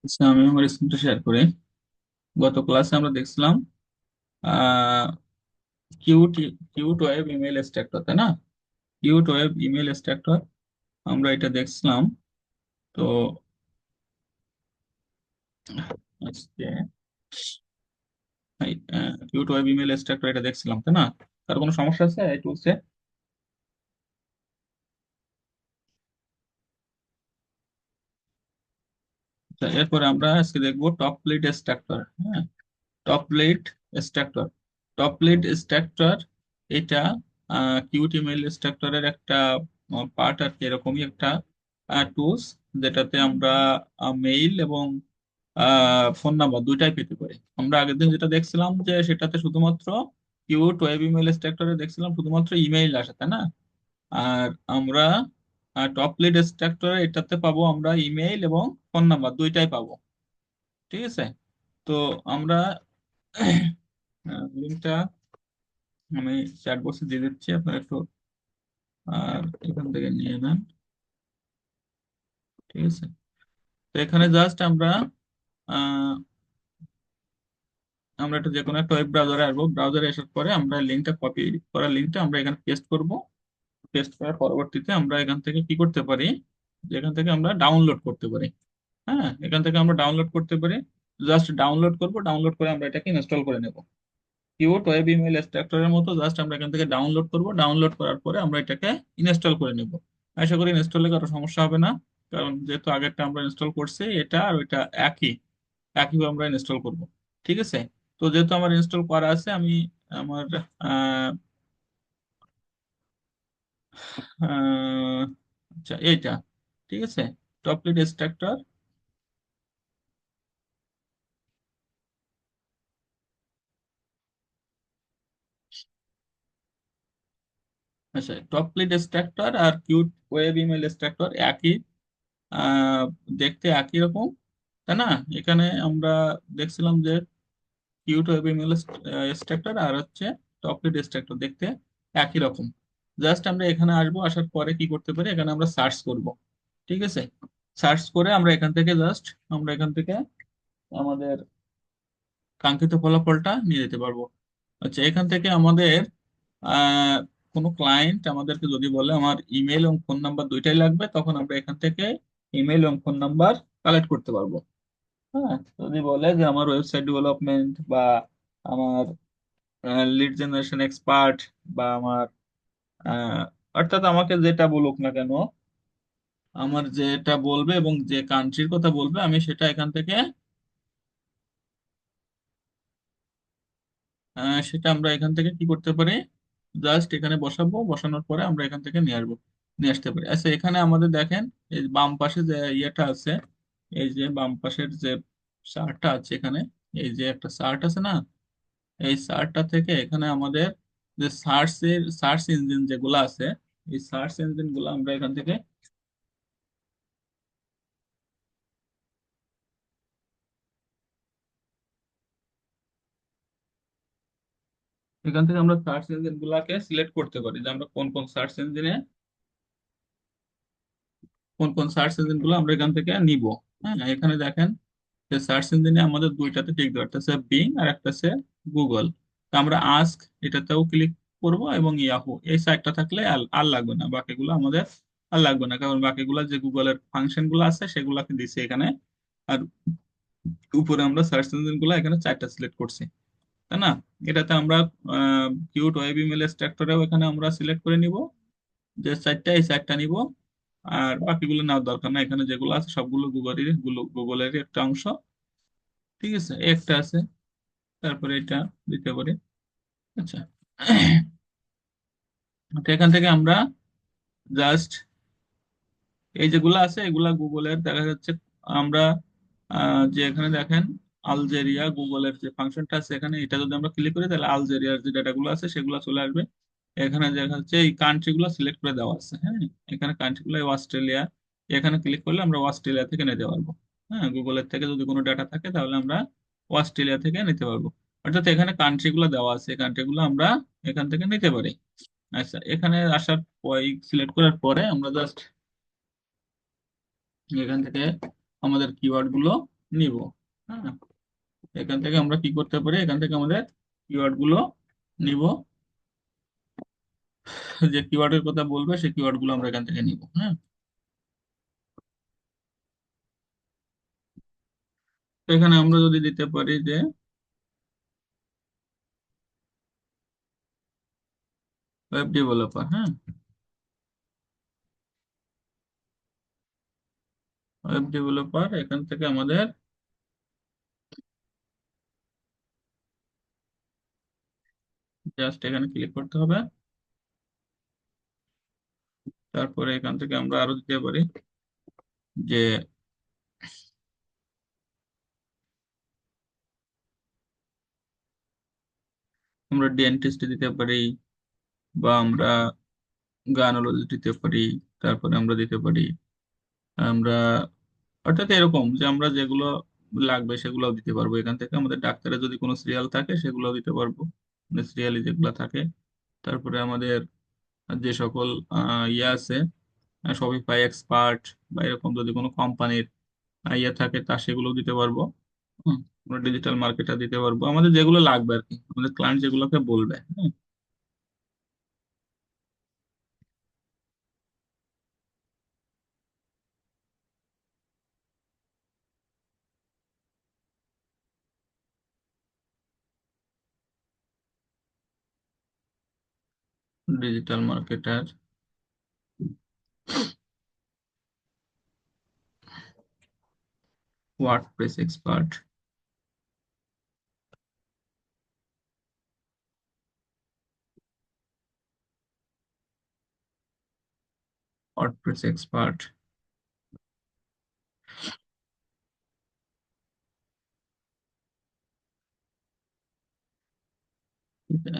আচ্ছা, আমি আমার স্ক্রিনটা শেয়ার করি। গত ক্লাসে আমরা দেখছিলাম আহ cute cute web email structure, তাই না? কিউট ওয়েব ইমেল স্ট্রাকচার আমরা এটা দেখছিলাম। তো আজকে কিউট ওয়েব ইমেল স্ট্রাকচার এটা দেখছিলাম, তাই না? তার কোনো সমস্যা আছে এই টুলসে? এরপরে আমরা আজকে দেখবো টপ লিড স্ট্রাকচার। হ্যাঁ, top lead structure. Top lead structure এটা কিউট ইমেল স্ট্রাকচারের একটা পার্ট আর কি, এরকমই একটা টুলস যেটাতে আমরা মেইল এবং ফোন নাম্বার দুইটাই পেতে পারি। আমরা আগের দিন যেটা দেখছিলাম যে সেটাতে শুধুমাত্র কিউট ওয়েব ইমেল স্ট্রাকচারে দেখছিলাম শুধুমাত্র ইমেইল আসে, তাই না? আর আমরা টপ লিড স্ট্রাকচারে এটাতে পাবো আমরা ইমেইল এবং ফোন নাম্বার দুইটাই পাবো। ঠিক আছে। তো আমরা লিঙ্কটা আমি চ্যাট বক্সে দিয়ে দিচ্ছি, আপনারা একটু এখান থেকে নিয়ে নেন। ঠিক আছে। তো এখানে জাস্ট আহ, আমরা একটা যে কোনো একটা ওয়েব ব্রাউজারে আসবো। ব্রাউজারে আসার পরে আমরা লিঙ্কটা কপি করা লিঙ্কটা আমরা এখানে পেস্ট করব। পেস্ট করার পরবর্তীতে আমরা এখান থেকে কি করতে পারি, যে এখান থেকে আমরা ডাউনলোড করতে পারি। হ্যাঁ, এখান থেকে আমরা ডাউনলোড করতে পারি। জাস্ট ডাউনলোড করব, ডাউনলোড করে আমরা এটাকে ইনস্টল করে নেব। কিবোর্ড ওয়েব ইমেল স্ট্রাকচারের মতো জাস্ট আমরা এখান থেকে ডাউনলোড করব। ডাউনলোড করার পরে আমরা এটাকে ইনস্টল করে নেব। আশা করি ইনস্টলে কারো সমস্যা হবে না, কারণ যেহেতু আগেরটা আমরা ইনস্টল করছি, এটা আর ওইটা একই, একইভাবে আমরা ইনস্টল করব। ঠিক আছে। তো যেহেতু আমার ইনস্টল করা আছে, আমি আমার আহ, আহ, আচ্ছা এইটা, ঠিক আছে, টপলেট এক্সট্রাক্টর। আচ্ছা, টপলেট এক্সট্রাক্টর আর কিউট ওয়েব ইমেল এক্সট্রাক্টর একই, আহ, দেখতে একই রকম, তাই না? এখানে আমরা দেখছিলাম যে কিউট ওয়েব ইমেল এক্সট্রাক্টর আর হচ্ছে টপলেট এক্সট্রাক্টর দেখতে একই রকম। জাস্ট আমরা এখানে আসবো, আসার পরে কি করতে পারি, এখানে আমরা সার্চ করব। ঠিক আছে। সার্চ করে আমরা এখান থেকে জাস্ট আমরা এখান থেকে আমাদের কাঙ্ক্ষিত ফলাফলটা নিয়ে যেতে পারবো। আচ্ছা, এখান থেকে আমাদের আহ কোনো ক্লায়েন্ট আমাদেরকে যদি বলে আমার ইমেল এবং ফোন নাম্বার দুইটাই লাগবে, তখন আমরা এখান থেকে ইমেল এবং ফোন নাম্বার কালেক্ট করতে পারবো। হ্যাঁ, যদি বলে যে আমার ওয়েবসাইট ডেভেলপমেন্ট বা আমার লিড জেনারেশন এক্সপার্ট বা আমার আহ, অর্থাৎ আমাকে যেটা বলুক না কেন, আমার যেটা বলবে এবং যে কান্ট্রির কথা বলবে, আমি সেটা এখান থেকে সেটা আমরা এখান থেকে কি করতে পারি, জাস্ট এখানে বসাবো। বসানোর পরে আমরা এখান থেকে নিয়ে আসবো, নিয়ে আসতে পারি। আচ্ছা, এখানে আমাদের দেখেন এই বাম পাশে যে ইয়েটা আছে, এই যে বাম পাশের যে চার্টটা আছে এখানে, এই যে একটা চার্ট আছে না, এই সার্চটা থেকে এখানে আমাদের যে সার্চ ইঞ্জিন যেগুলো আছে, এই সার্চ ইঞ্জিন গুলো আমরা এখান থেকে আমরা সার্চ ইঞ্জিন গুলাকে সিলেক্ট করতে পারি যে আমরা কোন কোন সার্চ ইঞ্জিন গুলো আমরা এখান থেকে নিব। হ্যাঁ, এখানে দেখেন যে সার্চ ইঞ্জিনে আমাদের দুইটাতে টিক দেওয়া, একটা আছে বিং আর একটা আছে গুগল। তো আমরা আস্ক এটাতেও ক্লিক করব এবং ইয়াহু এই সাইটটা থাকলে আর আর লাগবে না, বাকিগুলো আমাদের আর লাগবে না, কারণ বাকিগুলো যে গুগলের ফাংশন গুলো আছে সেগুলোকে দিছে এখানে। আর উপরে আমরা সার্চ ইঞ্জিন গুলো এখানে চারটা সিলেক্ট করছি, তাই না? এটাতে আমরা কিউট ওয়েব ইমেল স্ট্রাকচারেও এখানে আমরা সিলেক্ট করে নিব যে চারটা, এই চারটা নিব। আর বাকিগুলো নেওয়ার দরকার না, এখানে যেগুলো আছে সবগুলো গুগলেরই একটা অংশ। ঠিক আছে, এই একটা আছে, তারপরে এটা দিতে পারি। আচ্ছা, তো এখান থেকে আমরা জাস্ট এই যেগুলো আছে এগুলা গুগলের দেখা যাচ্ছে। আমরা যে এখানে দেখেন আলজেরিয়া গুগলের যে ফাংশনটা আছে এখানে, এটা যদি আমরা ক্লিক করি তাহলে আলজেরিয়ার যে ডাটাগুলো আছে সেগুলো চলে আসবে। এখানে দেখা যাচ্ছে এই কান্ট্রি গুলো সিলেক্ট করে দেওয়া আছে। হ্যাঁ, এখানে কান্ট্রি গুলো অস্ট্রেলিয়া, এখানে ক্লিক করলে আমরা অস্ট্রেলিয়া থেকে নিতে পারবো। হ্যাঁ, গুগলের থেকে যদি কোনো ডাটা থাকে তাহলে আমরা অস্ট্রেলিয়া থেকে নিতে পারবো। অর্থাৎ এখানে কান্ট্রি গুলো দেওয়া আছে, কান্ট্রি গুলো আমরা এখান থেকে নিতে পারি। আচ্ছা, এখানে আসার পরে সিলেক্ট করার পরে আমরা জাস্ট এখান থেকে আমাদের কিওয়ার্ড গুলো নিব। হ্যাঁ, এখান থেকে আমরা কি করতে পারি, এখান থেকে আমাদের কিওয়ার্ড গুলো নিব, যে কিওয়ার্ডের কথা বলবে সেই কিওয়ার্ড গুলো আমরা এখান থেকে নিব। হ্যাঁ, তো এখানে আমরা যদি দিতে পারি যে ওয়েব ডেভেলপার। হ্যাঁ, ওয়েব ডেভেলপার, এখান থেকে আমাদের জাস্ট এখানে ক্লিক করতে হবে। তারপরে এখান থেকে আমরা আরো দিতে পারি যে আমরা ডেন্টিস্ট দিতে পারি, বা আমরা গানোলজি দিতে পারি, তারপরে আমরা দিতে পারি আমরা, অর্থাৎ এরকম যে আমরা যেগুলো লাগবে সেগুলো দিতে পারবো এখান থেকে। আমাদের ডাক্তারের যদি কোনো সিরিয়াল থাকে সেগুলো দিতে পারবো, মানে সিরিয়ালি যেগুলো থাকে। তারপরে আমাদের যে সকল ইয়ে আছে, শপিফাই এক্সপার্ট বা এরকম যদি কোনো কোম্পানির ইয়ে থাকে তা সেগুলো দিতে পারবো। হুম, আমরা ডিজিটাল মার্কেটার দিতে পারবো, আমাদের যেগুলো লাগবে আর কি, আমাদের ক্লায়েন্ট যেগুলোকে বলবে। হুম, digital marketer, WordPress expert, WordPress expert.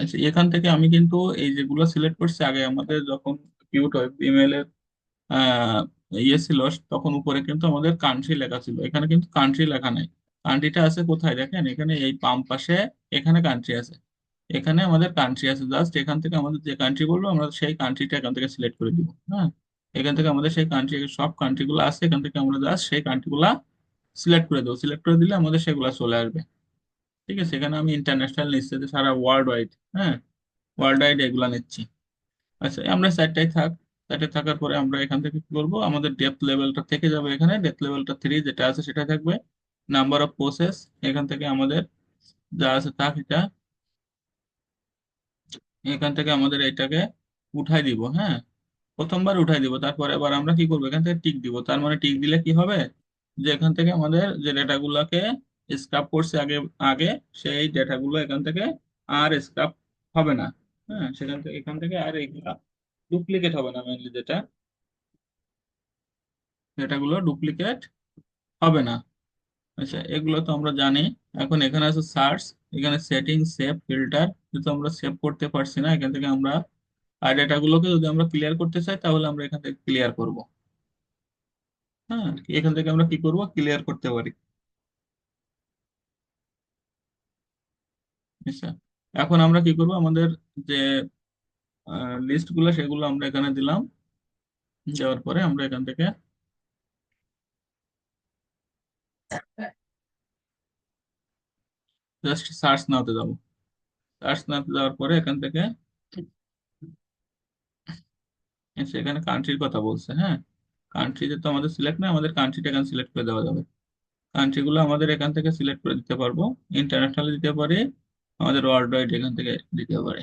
আচ্ছা, এখান থেকে আমি কিন্তু এই যেগুলো সিলেক্ট করছি আগে আমাদের যখন কিউট ওয়েব ইমেলের আহ ইয়ে ছিল, তখন উপরে কিন্তু আমাদের কান্ট্রি লেখা ছিল, এখানে কিন্তু কান্ট্রি লেখা নাই। কান্ট্রিটা আছে কোথায় দেখেন, এখানে এই বাম পাশে এখানে কান্ট্রি আছে, এখানে আমাদের কান্ট্রি আছে। জাস্ট এখান থেকে আমাদের যে কান্ট্রি বলবো আমরা সেই কান্ট্রিটা এখান থেকে সিলেক্ট করে দিব। হ্যাঁ, এখান থেকে আমাদের সেই কান্ট্রি, সব কান্ট্রি গুলো আছে, এখান থেকে আমরা জাস্ট সেই কান্ট্রি গুলা সিলেক্ট করে দেবো। সিলেক্ট করে দিলে আমাদের সেগুলা চলে আসবে। ঠিক আছে, এখানে আমি ইন্টারন্যাশনাল নিচ্ছি, যে সারা ওয়ার্ল্ড ওয়াইড। হ্যাঁ, ওয়ার্ল্ড ওয়াইড এগুলা নিচ্ছি। আচ্ছা, আমরা সাইটটাই থাক। সাইটে থাকার পরে আমরা এখান থেকে কি করবো, আমাদের ডেপথ লেভেলটা থেকে যাবে, এখানে ডেপথ লেভেলটা 3 যেটা আছে সেটা থাকবে। নাম্বার অফ প্রসেস, এখান থেকে আমাদের যা আছে থাক এটা, এখান থেকে আমাদের এটাকে উঠাই দিব। হ্যাঁ, প্রথমবার উঠাই দিব, তারপরে আবার আমরা কি করবো, এখান থেকে টিক দিব। তার মানে টিক দিলে কি হবে, যে এখান থেকে আমাদের যে ডেটাগুলোকে স্ক্রাপ করছে আগে আগে, সেই ডেটাগুলো এখান থেকে আর স্ক্রাপ হবে না। হ্যাঁ, সেখান থেকে এখান থেকে আর এগুলা ডুপ্লিকেট হবে না, মেনলি যেটা, ডেটাগুলো ডুপ্লিকেট হবে না। আচ্ছা, এগুলো তো আমরা জানি। এখন এখানে আছে সার্চ, এখানে সেটিং, সেভ, ফিল্টার, যেহেতু আমরা সেভ করতে পারছি না এখান থেকে আমরা, আর ডেটাগুলোকে যদি আমরা ক্লিয়ার করতে চাই তাহলে আমরা এখান থেকে ক্লিয়ার করব। হ্যাঁ, এখান থেকে আমরা কি করব, ক্লিয়ার করতে পারি। আচ্ছা, এখন আমরা কি করব, আমাদের যে লিস্ট গুলো সেগুলো আমরা এখানে দিলাম। দেওয়ার পরে আমরা এখান থেকে জাস্ট সার্চ নাওতে যাবো। সার্চ নাওতে যাওয়ার পরে এখান থেকে এখানে কান্ট্রির কথা বলছে। হ্যাঁ, কান্ট্রিতে তো আমাদের সিলেক্ট না, আমাদের কান্ট্রিটা এখানে সিলেক্ট করে দেওয়া যাবে। কান্ট্রি গুলো আমাদের এখান থেকে সিলেক্ট করে দিতে পারবো, ইন্টারন্যাশনাল দিতে পারি, আমাদের ওয়ার্ল্ড ওয়াইড এখান থেকে দিতে পারি।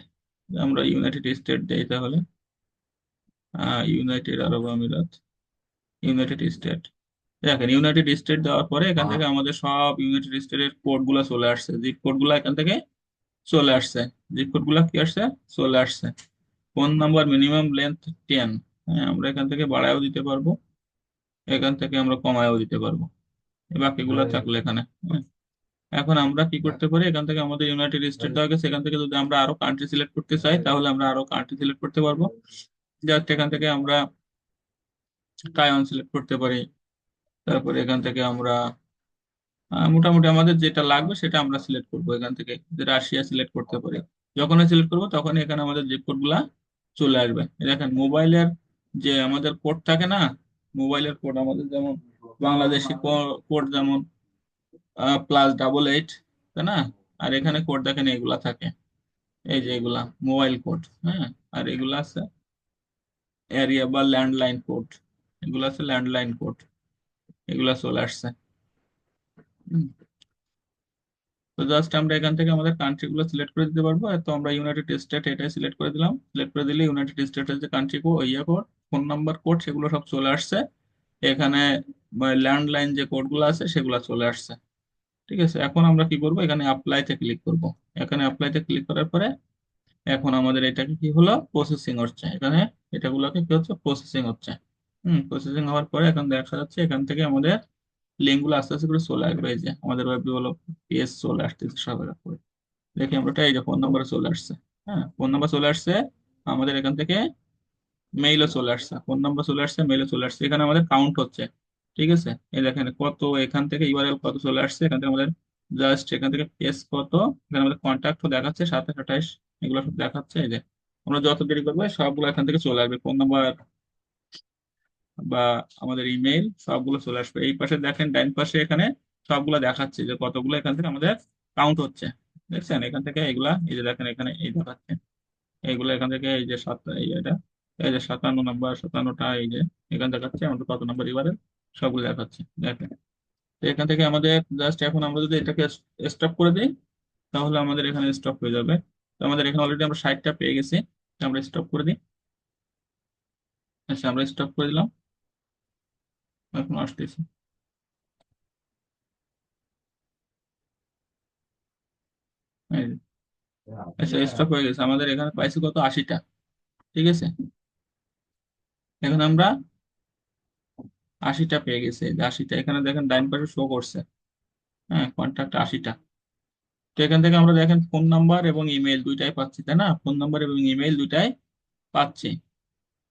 আমরা ইউনাইটেড স্টেট দিই তাহলে, ইউনাইটেড আরব আমিরাত, ইউনাইটেড স্টেট। দেখেন, ইউনাইটেড স্টেট দেওয়ার পরে এখান থেকে আমাদের সব ইউনাইটেড স্টেটের কোড গুলা চলে আসছে, জিপ কোড গুলা এখান থেকে চলে আসছে। জিপ কোড গুলা কি আসছে, চলে আসছে। Phone number minimum length 10। হ্যাঁ, আমরা এখান থেকে বাড়ায়ও দিতে পারবো, এখান থেকে আমরা কমায়ও দিতে পারবো, এই বাকিগুলো থাকলো এখানে। হ্যাঁ, এখন আমরা কি করতে পারি, এখান থেকে আমাদের ইউনাইটেড স্টেট দেওয়া গেছে, এখান থেকে যদি আমরা আরো কান্ট্রি সিলেক্ট করতে চাই তাহলে আমরা আরো কান্ট্রি সিলেক্ট করতে পারবো। জাস্ট এখান থেকে আমরা তাইওয়ান সিলেক্ট করতে পারি। তারপরে এখান থেকে আমরা মোটামুটি আমাদের যেটা লাগবে সেটা আমরা সিলেক্ট করবো, এখান থেকে যে রাশিয়া সিলেক্ট করতে পারি। যখন সিলেক্ট করবো তখন এখানে আমাদের যে কোড গুলা চলে আসবে। এই দেখেন, মোবাইলের যে আমাদের কোড থাকে না, মোবাইলের কোড আমাদের যেমন বাংলাদেশি কোড যেমন +88, তাই না? আর এখানে কোড দেখেন এগুলা থাকে, এই যে এগুলা মোবাইল কোড, হ্যাঁ। আর এগুলা আছে এরিয়া বা ল্যান্ডলাইন কোড, এগুলা আছে ল্যান্ডলাইন কোড, এগুলা চলে আসছে। হুম। তো জাস্ট আমরা এখান থেকে আমাদের কান্ট্রি গুলো সিলেক্ট করে দিতে পারবো। তো আমরা ইউনাইটেড স্টেট এটাই সিলেক্ট করে দিলাম, সিলেক্ট করে দিলে ইউনাইটেড স্টেটের যে কান্ট্রি কোড, ইয়ে কোড, ফোন নাম্বার কোড, সেগুলো সব চলে আসছে এখানে। ল্যান্ডলাইন যে কোড গুলো আছে সেগুলো চলে আসছে। ঠিক আছে, এখন আমরা কি করব, এখানে অ্যাপ্লাইতে ক্লিক করব। এখানে অ্যাপ্লাইতে ক্লিক করার পরে এখন আমাদের এটাকে কি হলো, প্রসেসিং হচ্ছে এখানে, এটাগুলোকে কি হচ্ছে, প্রসেসিং হচ্ছে। প্রসেসিং হওয়ার পরে এখন দেখা যাচ্ছে এখান থেকে আমাদের লিঙ্ক গুলো আস্তে আস্তে করে চলে আসবে। এই যে আমাদের ওয়েব ডেভেলপ পেজ চলে আসতেছে সব এরকম করে। দেখি আমরা এই যে ফোন নাম্বার চলে আসছে। হ্যাঁ, ফোন নাম্বার চলে আসছে। আমাদের এখান থেকে মেইলও চলে আসছে, ফোন নাম্বার চলে আসছে, মেইলও চলে আসছে। এখানে আমাদের কাউন্ট হচ্ছে। ঠিক আছে, এই দেখেন কত এখান থেকে ইউআরএল কত চলে আসছে, এখান থেকে আমাদের জাস্ট এখান থেকে পেজ কত, এখানে আমাদের কন্ট্যাক্ট দেখাচ্ছে 2728, এগুলো সব দেখাচ্ছে। এই যে আমরা যত দেরি করবো সবগুলো এখান থেকে চলে আসবে, ফোন নাম্বার বা আমাদের ইমেইল সবগুলো চলে আসবে। এই পাশে দেখেন ডাইন পাশে এখানে সবগুলো দেখাচ্ছে যে কতগুলো এখান থেকে আমাদের কাউন্ট হচ্ছে। দেখছেন এখান থেকে এগুলা, এই যে দেখেন এখানে এই দেখাচ্ছে এইগুলো এখান থেকে, এই যে সাত, এই এটা, এই যে 57 নাম্বার, 57টা, এই যে এখান দেখাচ্ছে আমাদের কত নাম্বার এবারে, সবগুলো দেখাচ্ছে দেখেন। তো এখান থেকে আমাদের জাস্ট এখন আমরা যদি এটাকে স্টপ করে দিই তাহলে আমাদের এখানে স্টপ হয়ে যাবে। তো আমাদের এখানে অলরেডি আমরা 60টা পেয়ে গেছি। তো আমরা স্টপ করে দিই। আচ্ছা, আমরা স্টপ করে দিলাম, এখন আসতেছি। এই যে, আচ্ছা স্টপ হয়ে গেছে, আমাদের এখানে পাইছি কত, 80টা। ঠিক আছে, এখন আমরা 80টা পেয়ে গেছি, এই যে 80টা এখানে দেখেন ডাইন পাশে শো করছে। হ্যাঁ, কন্ট্যাক্ট 80টা। তো এখান থেকে আমরা দেখেন ফোন নাম্বার এবং ইমেল দুইটাই পাচ্ছি, তাই না? ফোন নাম্বার এবং ইমেল দুইটাই পাচ্ছি।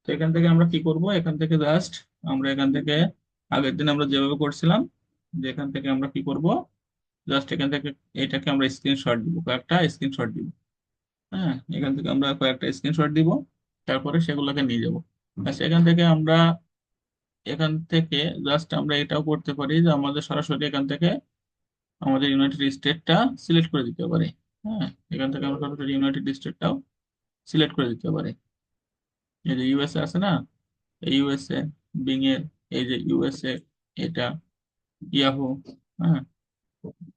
তো এখান থেকে আমরা কি করব, এখান থেকে জাস্ট আমরা এখান থেকে আগের দিন আমরা যেভাবে করছিলাম, যে এখান থেকে আমরা কি করব, জাস্ট এখান থেকে এটাকে আমরা স্ক্রিনশট দিব, কয়েকটা স্ক্রিনশট দিব। হ্যাঁ, এখান থেকে আমরা কয়েকটা স্ক্রিনশট দিব, তারপরে সেগুলোকে নিয়ে যাব। আচ্ছা, এখান থেকে আমরা এখান থেকে জাস্ট আমরা এটাও করতে পারি যে আমাদের সরাসরি এখান থেকে আমাদের ইউনাইটেড স্টেটটা সিলেক্ট করে দিতে পারি। হ্যাঁ, এখান থেকে আমরা সরাসরি ইউনাইটেড স্টেটটাও সিলেক্ট করে দিতে পারি। এই যে ইউএসএ আছে না, এই ইউএসএ, বিং এর, এই যে ইউএসএ, এটা ইয়াহু, হ্যাঁ,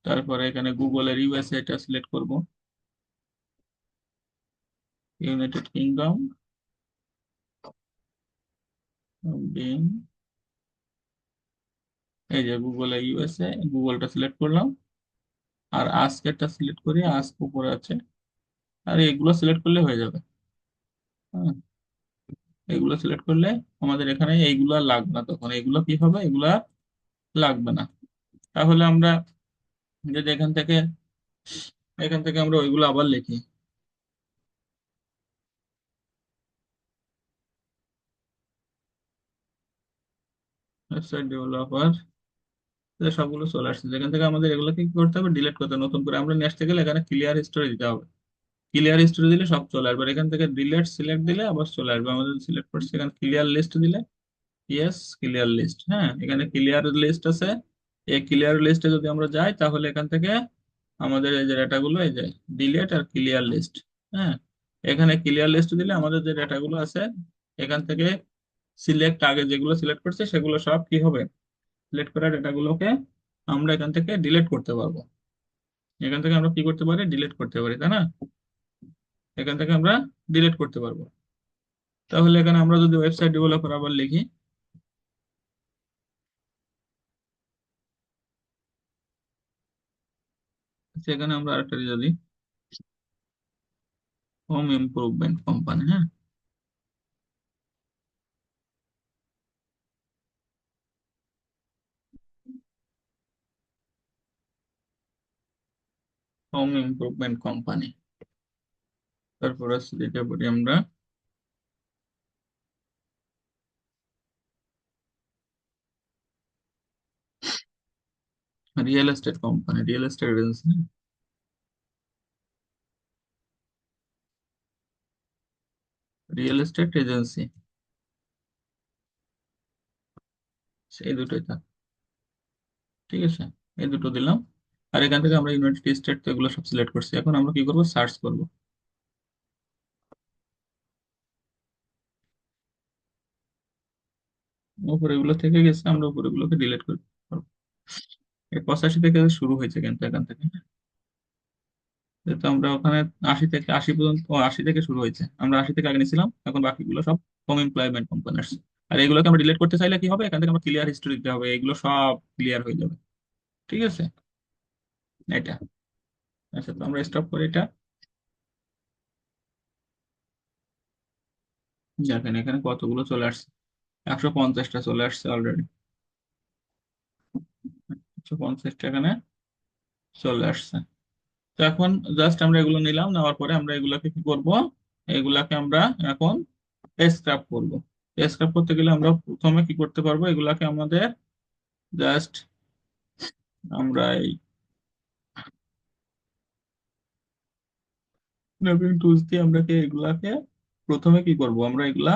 তারপরে এখানে গুগলের ইউএসএ এটা সিলেক্ট করব, ইউনাইটেড কিংডম, বিং, এই যে গুগল ইউএসএ, গুগলটা সিলেক্ট করলাম। আর আজকেরটা সিলেক্ট করি, আজকে উপরে আছে। আর এগুলো সিলেক্ট করলে হয়ে যাবে। হ্যাঁ, এগুলো সিলেক্ট করলে আমাদের এখানে এইগুলো আর লাগবে না, তখন এগুলো কি হবে, এগুলা লাগবে না। তাহলে আমরা যদি এখান থেকে আমরা ওইগুলো আবার লিখি, ওয়েবসাইট ডেভেলপার, সবগুলো চলে আসছে। যেখান থেকে আমাদের এগুলোকে কি করতে হবে, ডিলিট করতে হবে। নতুন করে আমরা নিয়ে আসতে গেলে এখানে ক্লিয়ার হিস্টোরি দিতে হবে। ক্লিয়ার হিস্টোরি দিলে সব চলে আসবে। আর এখান থেকে ডিলিট সিলেক্ট দিলে আবার চলে আসবে। আমাদের সিলেক্ট করছি, এখানে ক্লিয়ার লিস্ট দিলে, ইয়েস ক্লিয়ার লিস্ট, হ্যাঁ এখানে ক্লিয়ার লিস্ট আছে। এই ক্লিয়ার লিস্টে যদি আমরা যাই তাহলে এখান থেকে আমাদের এই যে ডেটাগুলো, এই যে ডিলিট আর ক্লিয়ার লিস্ট, হ্যাঁ, এখানে ক্লিয়ার লিস্ট দিলে আমাদের যে ডেটাগুলো আছে এখান থেকে সিলেক্ট, আগে যেগুলো সিলেক্ট করছে সেগুলো সব কি হবে, সিলেক্ট করা ডেটাগুলোকে আমরা এখান থেকে ডিলিট করতে পারবো। এখান থেকে আমরা কি করতে পারি, ডিলিট করতে পারি, তাই না? এখান থেকে আমরা ডিলিট করতে পারবো। তাহলে এখানে আমরা যদি ওয়েবসাইট ডেভেলপার আবার লিখি, সেখানে আমরা আরেকটা যদি হোম ইমপ্রুভমেন্ট কোম্পানি, হ্যাঁ, হোম ইমপ্রুভমেন্ট কোম্পানি, তারপর আছে যেটা বলি আমরা real estate company, real estate agency, real estate agency, এই দুটোই থাক। ঠিক আছে, এই দুটো দিলাম। আর এখান থেকে আমরা ইউনাইটেড স্টেট তো এগুলো সব সিলেক্ট করছি, এখন আমরা কি করব, সার্চ করব। উপরে এগুলো থেকে গেছে, আমরা উপরে এগুলোকে ডিলিট করব। এই 85 থেকে শুরু হয়েছে কিন্তু এখান থেকে, যেহেতু আমরা ওখানে 80 পর্যন্ত, 80 থেকে শুরু হয়েছে, আমরা 80 থেকে আগে নিয়েছিলাম, এখন বাকিগুলো সব হোম এমপ্লয়মেন্ট কোম্পানির। আর এগুলোকে আমরা ডিলিট করতে চাইলে কি হবে, এখান থেকে আমরা ক্লিয়ার হিস্টোরি দিতে হবে, এগুলো সব ক্লিয়ার হয়ে যাবে। ঠিক আছে, এটা। আচ্ছা, তো আমরা স্টপ করি এটা। দেখেন এখানে কতগুলো চলে আসছে, 150টা চলে আসছে অলরেডি। 150টা এখানে চলে আসছে। তো এখন জাস্ট আমরা এগুলো নিলাম, নেওয়ার পরে আমরা এগুলাকে কি করব, এগুলাকে আমরা এখন স্ক্রাপ করব। স্ক্রাপ করতে গেলে আমরা প্রথমে কি করতে পারবো, এগুলাকে আমাদের জাস্ট আমরা এই নতুন টুলস দিয়ে আমরা এগুলাকে প্রথমে কি করব, আমরা এগুলা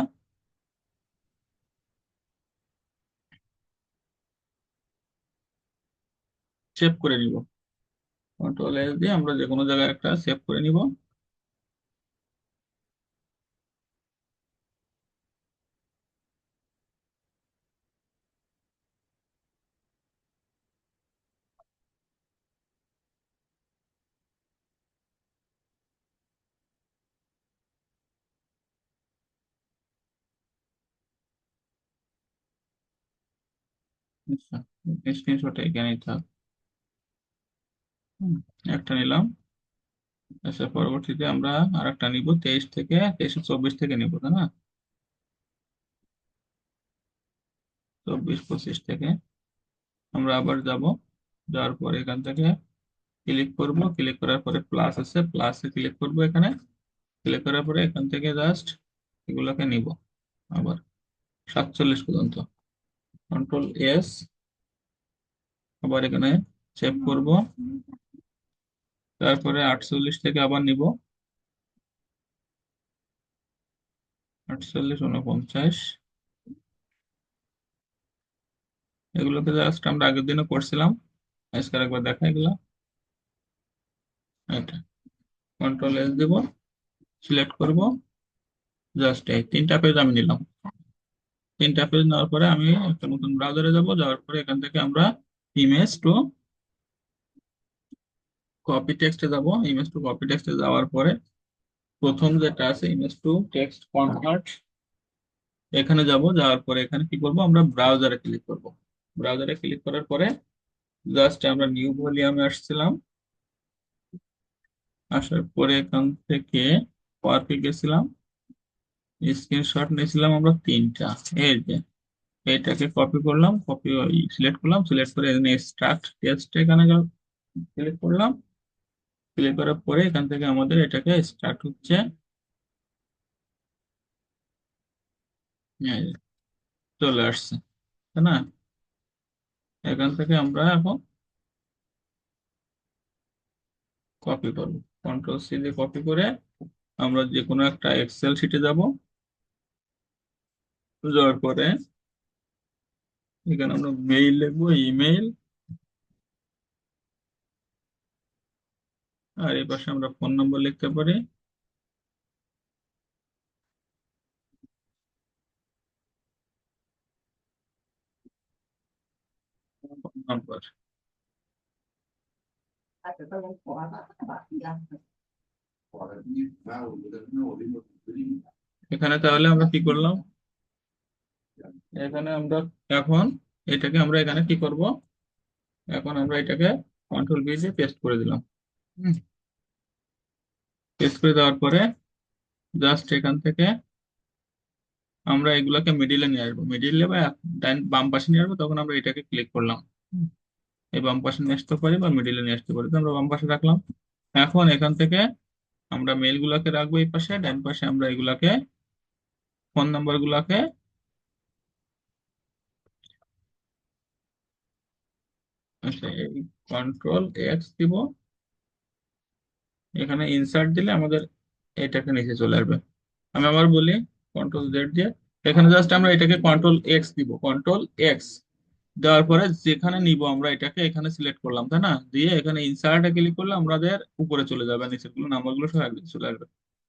সেভ করে নিব। কন্ট্রোল এস দিয়ে আমরা যে কোনো জায়গায় একটা সেভ করে নিব। আচ্ছা, স্ক্রিনশট এখানেই থাক। হুম, একটা নিলাম। আচ্ছা, পরবর্তীতে আমরা আর একটা নিব, 23 থেকে 23 থেকে নিব, তাই না? 24 25 থেকে আমরা আবার যাব। যাওয়ার পরে এখান থেকে ক্লিক করব, ক্লিক করার পরে প্লাস আছে, প্লাসে ক্লিক করব এখানে। ক্লিক করার পরে এখান থেকে জাস্ট এগুলোকে নিব আবার 47 পর্যন্ত। কন্ট্রোল এস, আবার এখানে সেভ করব। তারপরে 48 থেকে আবার নিব, 48 49। এগুলোকে জাস্ট আমরা আগের দিনও করছিলাম, আজকে একবার দেখা এগুলো। এটা কন্ট্রোল এস দিব, সিলেক্ট করব। জাস্ট এই 3টা পেজ আমি নিলাম। 3টা পেজ নেওয়ার পরে আমি একটা নতুন ব্রাউজারে যাব, যাওয়ার পরে এখান থেকে আমরা ইমেজ টু কপি টেক্সটে যাব। ইমেজ টু কপি টেক্সটে যাওয়ার পরে প্রথম যেটা আছে ইমেজ টু টেক্সট কনভার্ট, এখানে যাব। যাওয়ার পরে এখানে কি করব, আমরা ব্রাউজারে ক্লিক করব। ব্রাউজারে ক্লিক করার পরে জাস্ট আমরা নিউ ভলিউমে আসছিলাম, আসার পরে এখান থেকে পার্কে গেছিলাম, স্ক্রিনশট নিয়েছিলাম আমরা 3টা। এই যে এটাকে কপি করলাম, কপি সিলেক্ট করলাম, সিলেক্ট করে এখানে স্ট্রাক্ট টেক্সট এখানে সিলেক্ট করলাম। ক্লিক করার পরে এখান থেকে আমাদের এটাকে স্টার্ট হচ্ছে, এই যে চলে আসছে, তাই না? এখান থেকে আমরা এখন কপি করব, কন্ট্রোল সি দিয়ে কপি করে আমরা যে কোনো একটা এক্সেল শিটে যাব। যাওয়ার পরে এখানে আমরা মেইল লিখবো, ইমেইল। আর এই পাশে আমরা ফোন নম্বর লিখতে পারি। Phone number. এখানে তাহলে আমরা কি করলাম, এখানে আমরা এখন এটাকে আমরা এখানে কি করব, এখন আমরা এটাকে কন্ট্রোল ভি দিয়ে পেস্ট করে দিলাম। পেস্ট করে দেওয়ার পরে জাস্ট এখান থেকে আমরা এগুলাকে মিডিলে নিয়ে আসবো, মিডিলে বা ডান বাম পাশে নিয়ে আসবো, তখন আমরা এটাকে ক্লিক করলাম। হুম, এই বাম পাশে নিয়ে আসতে পারি বা মিডিলে নিয়ে আসতে পারি, তো আমরা বাম পাশে রাখলাম। এখন এখান থেকে আমরা মেল গুলাকে রাখবো এই পাশে, ডান পাশে আমরা এগুলাকে ফোন নাম্বার গুলাকে, আচ্ছা এই কন্ট্রোল এক্স দিব, এখানে ইনসার্ট দিলে আমাদের এটাকে নিচে চলে আসবে। আমি আবার বলি, কন্ট্রোল জেড দিয়ে এখানে জাস্ট আমরা এটাকে কন্ট্রোল এক্স দিব, কন্ট্রোল এক্স। দেওয়ার পরে যেখানে নিব আমরা এটাকে এখানে সিলেক্ট করলাম, তাই না? দিয়ে এখানে ইনসার্টে ক্লিক করলে আমাদের উপরে চলে যাবে, নিচের গুলো নাম্বারগুলো সব একদিকে চলে আসবে।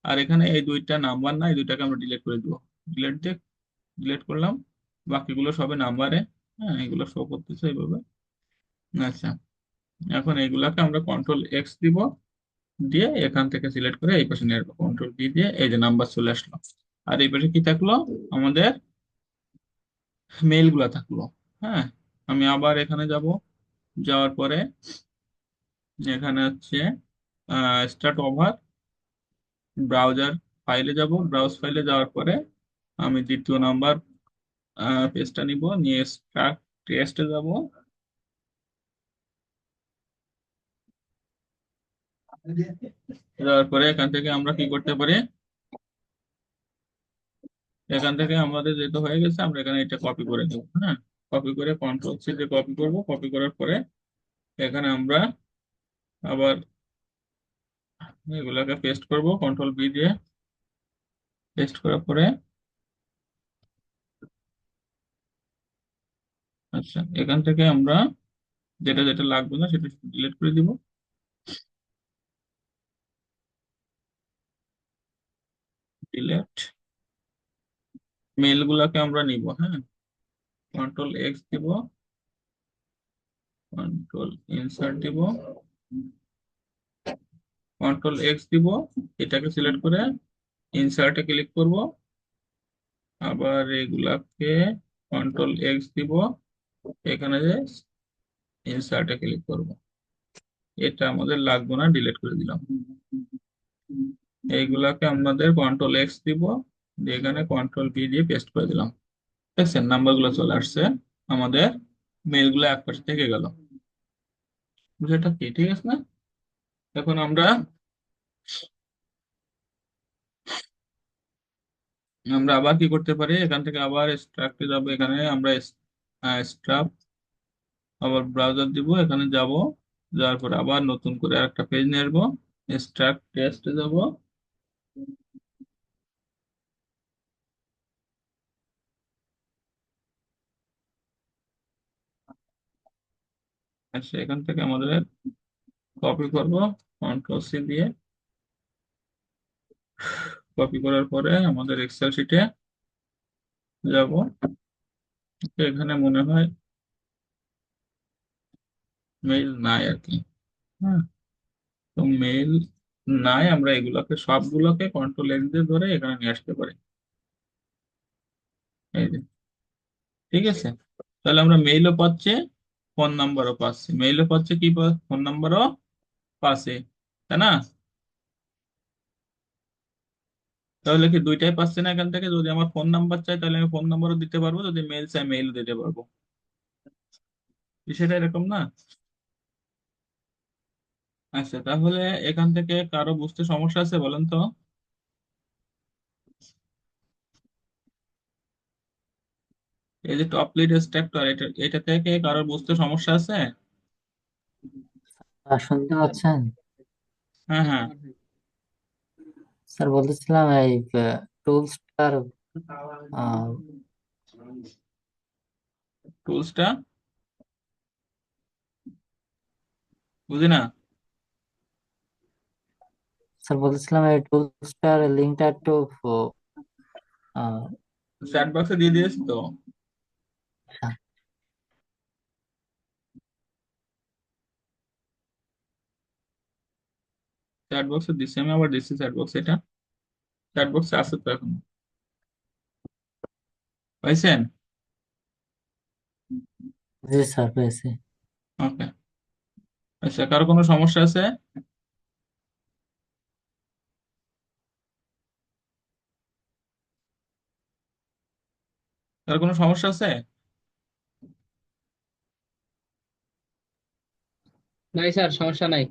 আর এখানে এই দুইটা নাম্বার না, এই দুইটাকে আমরা ডিলিট করে দিব। ডিলিট দিয়ে ডিলিট করলাম, বাকিগুলো সবে নাম্বারে। হ্যাঁ, এগুলো শো করতেছে এইভাবে। আচ্ছা, এখন এইগুলাকে আমরা কন্ট্রোল এক্স দিব, দিয়ে এখান থেকে সিলেক্ট করে এই পাশে নিয়ে আসবো, কন্ট্রোল ভি দিয়ে এই যে নাম্বার চলে আসলো। আর এই পাশে কি থাকলো? আমাদের মেইল গুলা থাকলো। হ্যাঁ, আমি আবার এখানে যাব, যাওয়ার পরে এখানে হচ্ছে স্টার্ট ওভার ব্রাউজার ফাইলে যাব। ব্রাউজ ফাইলে যাওয়ার পরে আমি দ্বিতীয় নাম্বার পেজটা নিব, নিয়ে স্টার্ট টেস্টে যাব। যাওয়ার পরে এখান থেকে আমরা কি করতে পারি, এখান থেকে আমাদের যেটা হয়ে গেছে আমরা এখানে এটা কপি করে দেবো। হ্যাঁ, কপি করে কন্ট্রোল সি দিয়ে কপি করব। কপি করার পরে এখানে আমরা আবার এগুলাকে পেস্ট করব, কন্ট্রোল বি দিয়ে পেস্ট করার পরে আচ্ছা এখান থেকে আমরা যেটা যেটা লাগবে না সেটা ডিলিট করে দিব। ডিলিট মেল গুলাকে আমরা নিব। হ্যাঁ, কন্ট্রোল এক্স দিব, কন্ট্রোল ইনসার্ট দিব, কন্ট্রোল এক্স দিব, এটাকে সিলেক্ট করে ইনসার্টে ক্লিক করব। আবার এগুলাকে কন্ট্রোল এক্স দিব, এখানে যে ইনসার্টে ক্লিক করব। এটা আমাদের লাগবে না, ডিলিট করে দিলাম। এইগুলাকে আমাদের কন্ট্রোল এক্স দিব, দিয়ে এখানে কন্ট্রোল ভি দিয়ে পেস্ট করে দিলাম। দেখছেন নাম্বার গুলো চলে আসছে, আমাদের মেল গুলো এক পাশে থেকে গেল। বিষয়টা কি ঠিক আছে না? এখন আমরা আমরা আবার কি করতে পারি, এখান থেকে আবার স্ট্রাকচারে যাব, এখানে আমরা স্ট্রাপ আবার ব্রাউজার দিব, এখানে যাব। যাওয়ার পরে আবার নতুন করে একটা পেজ নিয়ে আসবো, স্ট্রাক টেস্টে যাব। আচ্ছা, এখান থেকে আমাদের কপি করব, কন্ট্রোল সি দিয়ে। কপি করার পরে আমাদের এক্সেল শিটে যাব। তো এখানে মনে হয় মেইল নাই আর কি। হ্যাঁ, তো মেইল নাই, আমরা এগুলোকে সবগুলোকে কন্ট্রোল এক্স দিয়ে ধরে এখানে নিয়ে আসতে পারি। এই যে, ঠিক আছে। তাহলে আমরা মেইলও পাচ্ছি, ফোন নাম্বারও পাচ্ছি, মেইলও পাচ্ছি কি ফোন নাম্বারও পাচ্ছি, তাই না? তাহলে কি দুইটাই পাচ্ছি না? এখান থেকে যদি আমার ফোন নাম্বার চাই তাহলে আমি ফোন নাম্বারও দিতে পারবো, যদি মেইল চাই মেইল দিতে পারবো। বিষয়টা এরকম না? আচ্ছা, তাহলে এখান থেকে কারো বুঝতে সমস্যা আছে বলেন তো? এই যে টপ লিড স্ট্রাকচার, এটা থেকে কারো বুঝতে সমস্যা আছে? শুনতে পাচ্ছেন? হ্যাঁ, হ্যাঁ। স্যার বলতেছিলাম এই টুলসটার টুলসটা বুঝি না। স্যার বলতেছিলাম এই টুলসটার লিঙ্কটা একটু আহ, চ্যাট বক্সে দিয়ে দিয়েছি তো। চ্যাট বক্সে দিচ্ছি, আমি আবার দিচ্ছি চ্যাট বক্সে, এটা চ্যাট বক্সে আছে তো এখন। পাইছেন? জি স্যার পেয়েছি। ওকে। আচ্ছা, কারো কোনো সমস্যা আছে? কারো কোনো সমস্যা আছে? নাই স্যার, সমস্যা নাই।